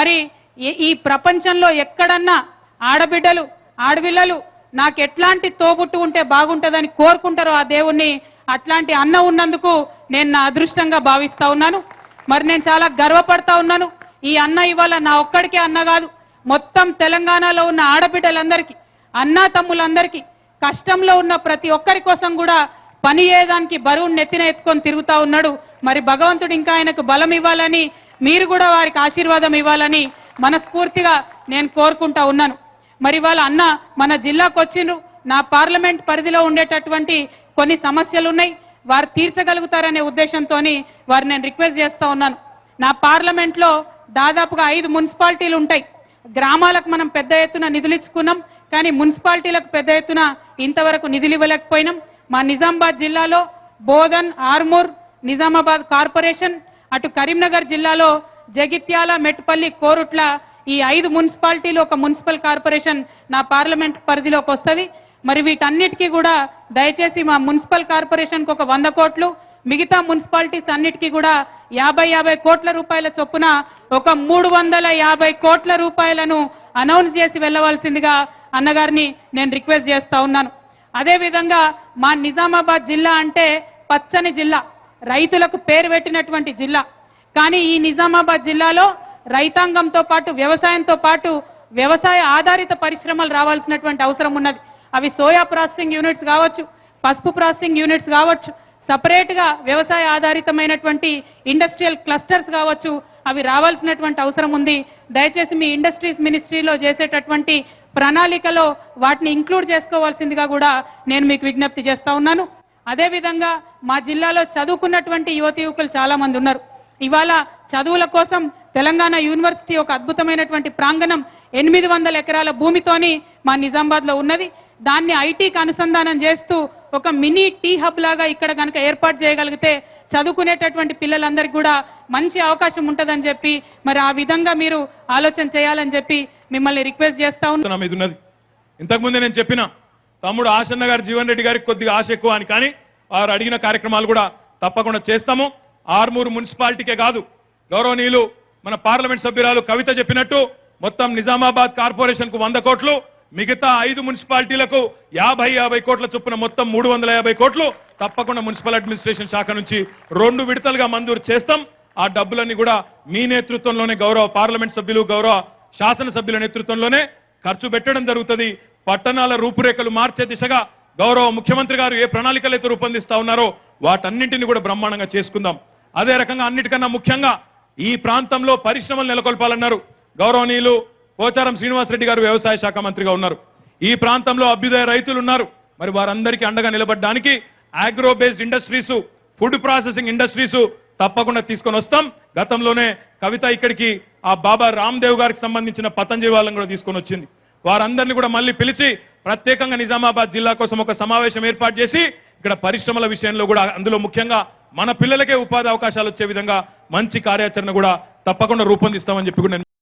మరి ఈ ప్రపంచంలో ఎక్కడన్నా ఆడబిడ్డలు ఆడపిల్లలు నాకు ఎట్లాంటి తోబుట్టు ఉంటే బాగుంటుందని కోరుకుంటారో ఆ దేవుణ్ణి అట్లాంటి అన్న ఉన్నందుకు నేను నా అదృష్టంగా భావిస్తా ఉన్నాను. మరి నేను చాలా గర్వపడతా ఉన్నాను. ఈ అన్న ఇవాళ నా ఒక్కడికే అన్న కాదు, మొత్తం తెలంగాణలో ఉన్న ఆడబిడ్డలందరికీ అన్నా తమ్ములందరికీ కష్టంలో ఉన్న ప్రతి ఒక్కరి కోసం కూడా పని చేయడానికి బరువును నెత్తిన ఎత్తుకొని తిరుగుతా ఉన్నాడు. మరి భగవంతుడు ఇంకా ఆయనకు బలం ఇవ్వాలని, మీరు కూడా వారికి ఆశీర్వాదం ఇవ్వాలని మనస్ఫూర్తిగా నేను కోరుకుంటా ఉన్నాను. మరి వాళ్ళ అన్న మన జిల్లాకు వచ్చిండ్రు. నా పార్లమెంట్ పరిధిలో ఉండేటటువంటి కొన్ని సమస్యలు ఉన్నాయి, వారు తీర్చగలుగుతారనే ఉద్దేశంతో వారిని నేను రిక్వెస్ట్ చేస్తా ఉన్నాను. నా పార్లమెంట్లో దాదాపుగా 5 మున్సిపాలిటీలు ఉంటాయి. గ్రామాలకు మనం పెద్ద ఎత్తున నిధులు ఇచ్చుకున్నాం, కానీ మున్సిపాలిటీలకు పెద్ద ఎత్తున ఇంతవరకు నిధులు ఇవ్వలేకపోయినాం. మా నిజామాబాద్ జిల్లాలో బోధన్, ఆర్మూర్, నిజామాబాద్ కార్పొరేషన్, అటు కరీంనగర్ జిల్లాలో జగిత్యాల, మెట్పల్లి, కోరుట్ల ఈ 5 మున్సిపాలిటీలు ఒక మున్సిపల్ కార్పొరేషన్ నా పార్లమెంట్ పరిధిలోకి వస్తుంది. మరి వీటన్నిటికీ కూడా దయచేసి మా మున్సిపల్ కార్పొరేషన్కి ఒక 100 కోట్లు, మిగతా మున్సిపాలిటీస్ అన్నిటికీ కూడా 50 కోట్ల రూపాయల చొప్పున ఒక 350 కోట్ల రూపాయలను అనౌన్స్ చేసి వెళ్ళవలసిందిగా అన్నగారిని నేను రిక్వెస్ట్ చేస్తా ఉన్నాను. అదేవిధంగా మా నిజామాబాద్ జిల్లా అంటే పచ్చని జిల్లా, రైతులకు పేరు పెట్టినటువంటి జిల్లా. కానీ ఈ నిజామాబాద్ జిల్లాలో రైతాంగంతో పాటు వ్యవసాయంతో పాటు వ్యవసాయ ఆధారిత పరిశ్రమలు రావాల్సినటువంటి అవసరం ఉన్నది. అవి సోయా ప్రాసెసింగ్ యూనిట్స్ కావచ్చు, పసుపు ప్రాసెసింగ్ యూనిట్స్ కావచ్చు, సపరేట్గా వ్యవసాయ ఆధారితమైనటువంటి ఇండస్ట్రియల్ క్లస్టర్స్ కావచ్చు, అవి రావాల్సినటువంటి అవసరం ఉంది. దయచేసి మీ ఇండస్ట్రీస్ మినిస్ట్రీలో చేసేటటువంటి ప్రణాళికలో వాటిని ఇంక్లూడ్ చేసుకోవాల్సిందిగా కూడా నేను మీకు విజ్ఞప్తి చేస్తా ఉన్నాను. అదేవిధంగా మా జిల్లాలో చదువుకున్నటువంటి యువతి యువకులు చాలా మంది ఉన్నారు. ఇవాళ చదువుల కోసం తెలంగాణ యూనివర్సిటీ ఒక అద్భుతమైనటువంటి ప్రాంగణం 800 ఎకరాల భూమితోని మా నిజామాబాద్లో ఉన్నది. దాన్ని ఐటీకి అనుసంధానం చేస్తూ ఒక మినీ టీ హబ్ లాగా ఇక్కడ కనుక ఏర్పాటు చేయగలిగితే చదువుకునేటటువంటి పిల్లలందరికీ కూడా మంచి అవకాశం ఉంటుందని చెప్పి మరి ఆ విధంగా మీరు ఆలోచన చేయాలని చెప్పి మిమ్మల్ని రిక్వెస్ట్ చేస్తా ఉన్నాను. ఇంతకుముందే నేను చెప్పిన తమ్ముడు ఆశన్న గారు, జీవన్ రెడ్డి గారికి కొద్దిగా ఆశ ఎక్కువ అని, కానీ వారు అడిగిన కార్యక్రమాలు కూడా తప్పకుండా చేస్తాము. ఆర్మూరు మున్సిపాలిటీకే కాదు, గౌరవనీయులు మన పార్లమెంట్ సభ్యురాలు కవిత చెప్పినట్టు మొత్తం నిజామాబాద్ కార్పొరేషన్ కు 100 కోట్లు, మిగతా 5 మున్సిపాలిటీలకు 50 కోట్ల చొప్పున మొత్తం 350 కోట్లు తప్పకుండా మున్సిపల్ అడ్మినిస్ట్రేషన్ శాఖ నుంచి 2 విడతలుగా మంజూరు చేస్తాం. ఆ డబ్బులన్నీ కూడా మీ నేతృత్వంలోనే, గౌరవ పార్లమెంట్ సభ్యులు, గౌరవ శాసనసభ్యుల నేతృత్వంలోనే ఖర్చు పెట్టడం జరుగుతుంది. పట్టణాల రూపురేఖలు మార్చే దిశగా గౌరవ ముఖ్యమంత్రి గారు ఏ ప్రణాళికలు అయితే రూపొందిస్తా ఉన్నారో వాటన్నింటినీ కూడా బ్రహ్మాండంగా చేసుకుందాం. అదే రకంగా అన్నిటికన్నా ముఖ్యంగా ఈ ప్రాంతంలో పరిశ్రమలు నెలకొల్పాలన్నారు. గౌరవనీయులు పోచారం శ్రీనివాసరెడ్డి గారు వ్యవసాయ శాఖ మంత్రిగా ఉన్నారు. ఈ ప్రాంతంలో అభ్యుదయ రైతులు ఉన్నారు. మరి వారందరికీ అండగా నిలబడడానికి agro based industries, food processing industries తప్పకుండా తీసుకొని వస్తాం. గతంలోనే కవిత ఇక్కడికి ఆ బాబా రామ్దేవ్ గారికి సంబంధించిన పతంజలి వాళ్ళని కూడా తీసుకొని వచ్చింది. వారందరినీ కూడా మళ్ళీ పిలిచి ప్రత్యేకంగా నిజామాబాద్ జిల్లా కోసం ఒక సమావేశం ఏర్పాటు చేసి ఇక్కడ పరిశ్రమల విషయంలో కూడా, అందులో ముఖ్యంగా మన పిల్లలకే ఉపాధి అవకాశాలు వచ్చే విధంగా మంచి కార్యాచరణ కూడా తప్పకుండా రూపొందిస్తామని చెప్పి కూడా